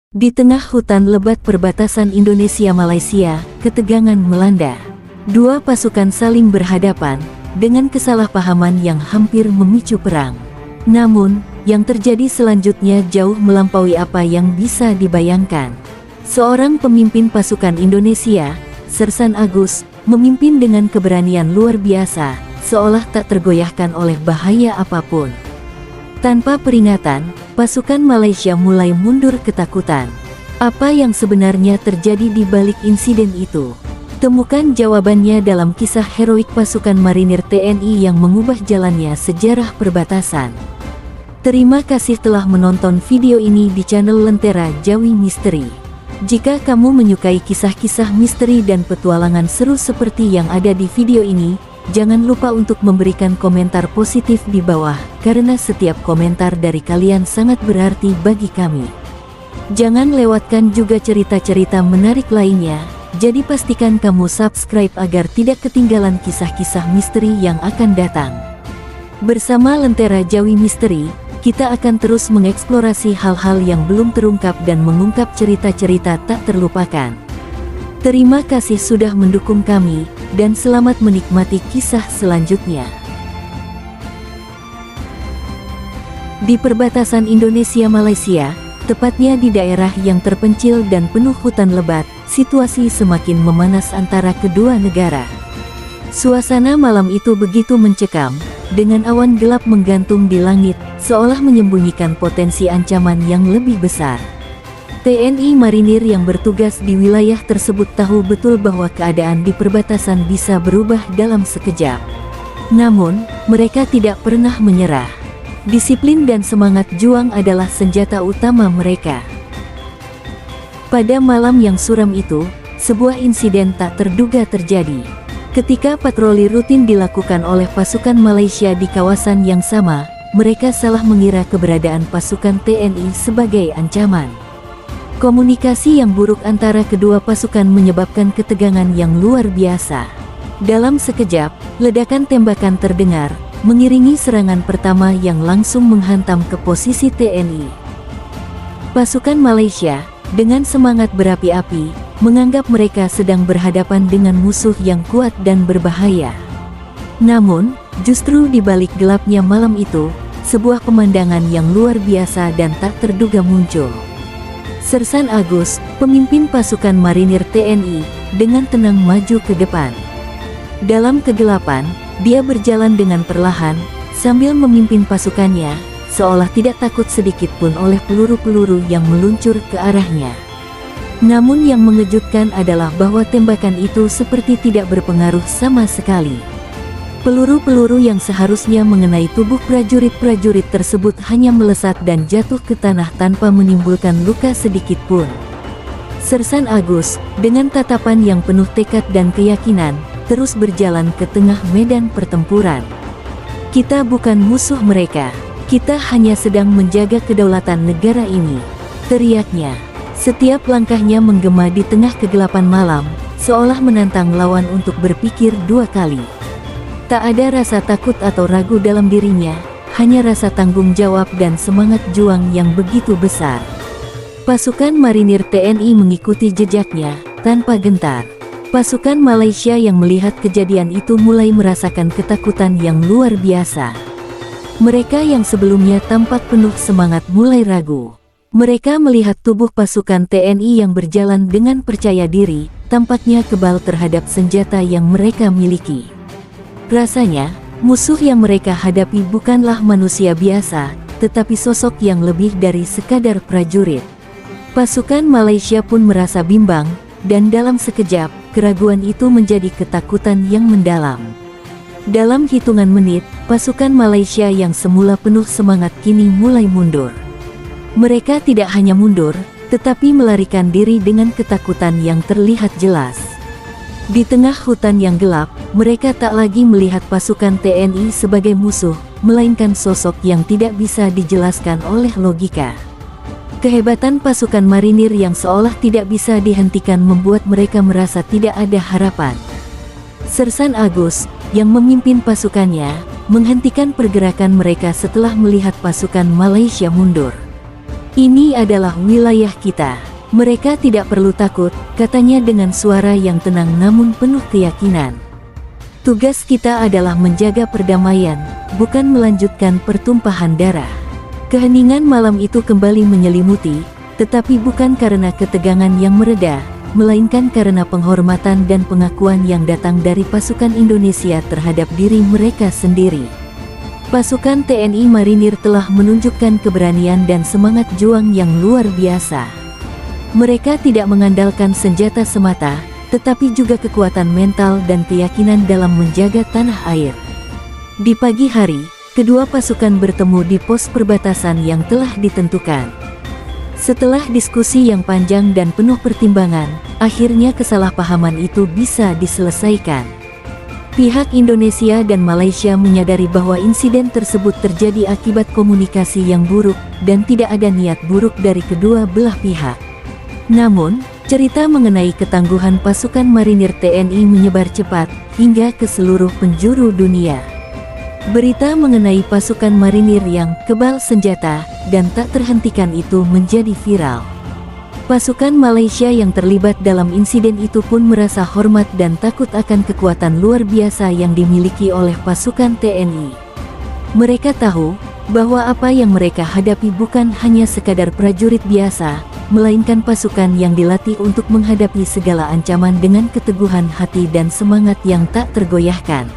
Di tengah hutan lebat perbatasan Indonesia-Malaysia, ketegangan melanda. Dua pasukan saling berhadapan, dengan kesalahpahaman yang hampir memicu perang. Namun, yang terjadi selanjutnya jauh melampaui apa yang bisa dibayangkan. Seorang pemimpin pasukan Indonesia, Sersan Agus, memimpin dengan keberanian luar biasa, seolah tak tergoyahkan oleh bahaya apapun. Tanpa peringatan, pasukan Malaysia mulai mundur ketakutan. Apa yang sebenarnya terjadi di balik insiden itu? Temukan jawabannya dalam kisah heroik pasukan marinir TNI yang mengubah jalannya sejarah perbatasan. Terima kasih telah menonton video ini di channel Lentera Jawi Misteri. Jika kamu menyukai kisah-kisah misteri dan petualangan seru seperti yang ada di video ini, jangan lupa untuk memberikan komentar positif di bawah, karena setiap komentar dari kalian sangat berarti bagi kami. Jangan lewatkan juga cerita-cerita menarik lainnya, jadi pastikan kamu subscribe agar tidak ketinggalan kisah-kisah misteri yang akan datang. Bersama Lentera Jawi Misteri, kita akan terus mengeksplorasi hal-hal yang belum terungkap dan mengungkap cerita-cerita tak terlupakan. Terima kasih sudah mendukung kami, dan selamat menikmati kisah selanjutnya. Di perbatasan Indonesia-Malaysia, tepatnya di daerah yang terpencil dan penuh hutan lebat, situasi semakin memanas antara kedua negara. Suasana malam itu begitu mencekam, dengan awan gelap menggantung di langit, seolah menyembunyikan potensi ancaman yang lebih besar. TNI Marinir yang bertugas di wilayah tersebut tahu betul bahwa keadaan di perbatasan bisa berubah dalam sekejap. Namun, mereka tidak pernah menyerah. Disiplin dan semangat juang adalah senjata utama mereka. Pada malam yang suram itu, sebuah insiden tak terduga terjadi. Ketika patroli rutin dilakukan oleh pasukan Malaysia di kawasan yang sama, mereka salah mengira keberadaan pasukan TNI sebagai ancaman. Komunikasi yang buruk antara kedua pasukan menyebabkan ketegangan yang luar biasa. Dalam sekejap, ledakan tembakan terdengar, mengiringi serangan pertama yang langsung menghantam ke posisi TNI. Pasukan Malaysia, dengan semangat berapi-api, menganggap mereka sedang berhadapan dengan musuh yang kuat dan berbahaya. Namun, justru di balik gelapnya malam itu, sebuah pemandangan yang luar biasa dan tak terduga muncul. Sersan Agus, pemimpin pasukan marinir TNI, dengan tenang maju ke depan. Dalam kegelapan, dia berjalan dengan perlahan, sambil memimpin pasukannya, seolah tidak takut sedikit pun oleh peluru-peluru yang meluncur ke arahnya. Namun yang mengejutkan adalah bahwa tembakan itu seperti tidak berpengaruh sama sekali. Peluru-peluru yang seharusnya mengenai tubuh prajurit-prajurit tersebut hanya melesat dan jatuh ke tanah tanpa menimbulkan luka sedikit pun. Sersan Agus, dengan tatapan yang penuh tekad dan keyakinan, terus berjalan ke tengah medan pertempuran. Kita bukan musuh mereka, kita hanya sedang menjaga kedaulatan negara ini, teriaknya. Setiap langkahnya menggema di tengah kegelapan malam, seolah menantang lawan untuk berpikir dua kali. Tak ada rasa takut atau ragu dalam dirinya, hanya rasa tanggung jawab dan semangat juang yang begitu besar. Pasukan marinir TNI mengikuti jejaknya, tanpa gentar. Pasukan Malaysia yang melihat kejadian itu mulai merasakan ketakutan yang luar biasa. Mereka yang sebelumnya tampak penuh semangat mulai ragu. Mereka melihat tubuh pasukan TNI yang berjalan dengan percaya diri, tampaknya kebal terhadap senjata yang mereka miliki. Rasanya, musuh yang mereka hadapi bukanlah manusia biasa, tetapi sosok yang lebih dari sekadar prajurit. Pasukan Malaysia pun merasa bimbang, dan dalam sekejap, keraguan itu menjadi ketakutan yang mendalam. Dalam hitungan menit, pasukan Malaysia yang semula penuh semangat kini mulai mundur. Mereka tidak hanya mundur, tetapi melarikan diri dengan ketakutan yang terlihat jelas. Di tengah hutan yang gelap, mereka tak lagi melihat pasukan TNI sebagai musuh, melainkan sosok yang tidak bisa dijelaskan oleh logika. Kehebatan pasukan marinir yang seolah tidak bisa dihentikan membuat mereka merasa tidak ada harapan. Sersan Agus, yang memimpin pasukannya, menghentikan pergerakan mereka setelah melihat pasukan Malaysia mundur. Ini adalah wilayah kita. Mereka tidak perlu takut, katanya dengan suara yang tenang namun penuh keyakinan. Tugas kita adalah menjaga perdamaian, bukan melanjutkan pertumpahan darah. Keheningan malam itu kembali menyelimuti, tetapi bukan karena ketegangan yang mereda, melainkan karena penghormatan dan pengakuan yang datang dari pasukan Indonesia terhadap diri mereka sendiri. Pasukan TNI Marinir telah menunjukkan keberanian dan semangat juang yang luar biasa. Mereka tidak mengandalkan senjata semata, tetapi juga kekuatan mental dan keyakinan dalam menjaga tanah air. Di pagi hari, kedua pasukan bertemu di pos perbatasan yang telah ditentukan. Setelah diskusi yang panjang dan penuh pertimbangan, akhirnya kesalahpahaman itu bisa diselesaikan. Pihak Indonesia dan Malaysia menyadari bahwa insiden tersebut terjadi akibat komunikasi yang buruk dan tidak ada niat buruk dari kedua belah pihak. Namun, cerita mengenai ketangguhan pasukan marinir TNI menyebar cepat hingga ke seluruh penjuru dunia. Berita mengenai pasukan marinir yang kebal senjata dan tak terhentikan itu menjadi viral. Pasukan Malaysia yang terlibat dalam insiden itu pun merasa hormat dan takut akan kekuatan luar biasa yang dimiliki oleh pasukan TNI. Mereka tahu bahwa apa yang mereka hadapi bukan hanya sekadar prajurit biasa, melainkan pasukan yang dilatih untuk menghadapi segala ancaman dengan keteguhan hati dan semangat yang tak tergoyahkan.